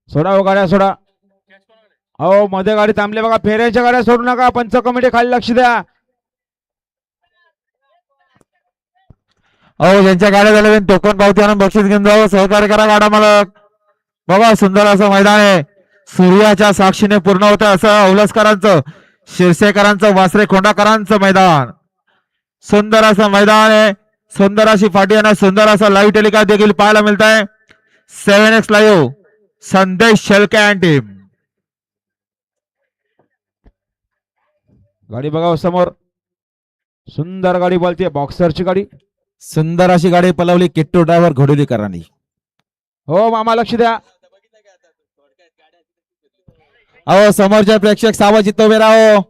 सोडा हो गाड्या सोडा. हो मध्ये गाडी थांबले बघा. फेऱ्याच्या गाड्या सोडू नका. पंच कमिटी खाली लक्ष द्या. अहो ज्यांच्या गाड्या झाल्या टोकन पावती आणून बक्षीस घेऊन जावं. सहकार्य करा गाडा मालक. बघा सुंदर असं मैदान आहे. सूर्याच्या साक्षीने पूर्ण होतं असं औलसकरांचं, शिरसेकरांचं, वासरे खोंडाकरांचं मैदान. सुंदर असं मैदान आहे. सुंदर अशी फाटी आणि सुंदर असं लाईव्ह टेलिकास्ट देखील पाहायला मिळत आहे. 7X लाईव्ह संदेश शेळके अँड टीम. गाडी बघा समोर. सुंदर गाडी बोलते. बॉक्सरची गाडी. सुंदर अशी गाडी पलवली किट्टू ड्रायव्हर घोडुलीकरांनी. हो मामा लक्ष द्या. अहो समोरच्या प्रेक्षक सावचित्त उभे राहो.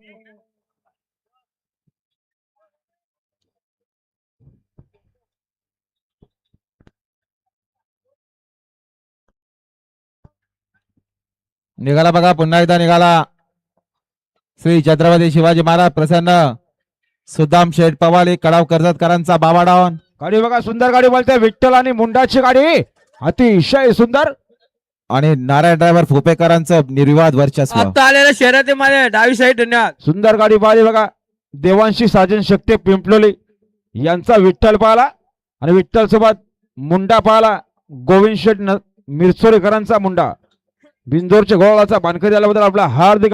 निघाला बघा पुन्हा एकदा निघाला. श्री छत्रपती शिवाजी महाराज प्रसन्न सुदाम शेठ पवाली कडाव कर्जतकरांचा बाबा डाऊन. गाडी बघा सुंदर गाडी बोलते. विठ्ठल आणि मुंडाची गाडी अतिशय सुंदर. आणि नारायण ड्रायव्हर फुपेकरांचं निर्विवाद वर्चस्व. आता आलेला शहरात माझ्या डावी साईड. धन्यवाद. सुंदर गाडी पाहिली बघा. देवांशी साजन शक्ती पिंपलोली यांचा विठ्ठल पाहिला आणि विठ्ठल सोबत मुंडा पाहिला. गोविंद शेठ मिरचोरेकरांचा मुंडा. बिंजोरच्या गोळाचा बांधकरी आल्याबद्दल आपला हार्दिक